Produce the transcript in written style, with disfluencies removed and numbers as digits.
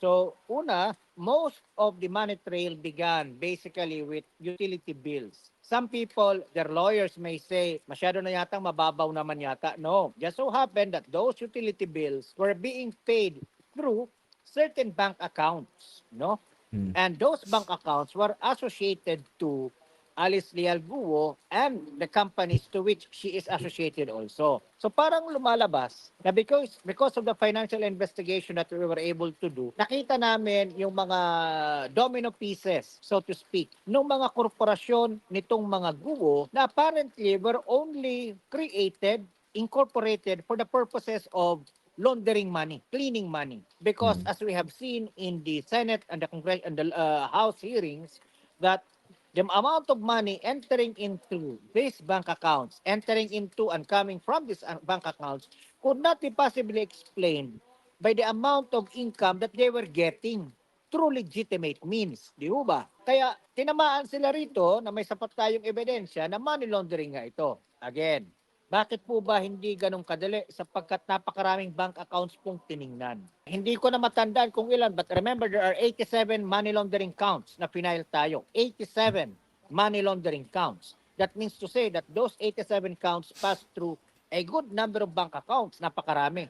So, una, most of the money trail began basically with utility bills. Some people, their lawyers may say, masyado na yatang mababaw naman yata. No, just so happened that those utility bills were being paid through certain bank accounts, no? Mm. And those bank accounts were associated to Alice Leal Guo and the companies to which she is associated also. So parang lumalabas na because of the financial investigation that we were able to do, nakita namin yung mga domino pieces, so to speak, ng mga korporasyon nitong mga Guo na apparently were only created, incorporated for the purposes of laundering money, cleaning money. Because Mm. as we have seen in the Senate and the Congress and the House hearings, that the amount of money entering into these bank accounts, entering into and coming from these bank accounts, could not be possibly explained by the amount of income that they were getting through legitimate means. Di ba? Kaya tinamaan sila rito na may sapat tayong ebidensya na money laundering nga ito. Again, bakit po ba hindi ganun kadali? Sapagkat napakaraming bank accounts pong tiningnan. Hindi ko na matandaan kung ilan, but remember there are 87 money laundering counts na final tayo. 87 money laundering counts. That means to say that those 87 counts pass through a good number of bank accounts. Napakarami.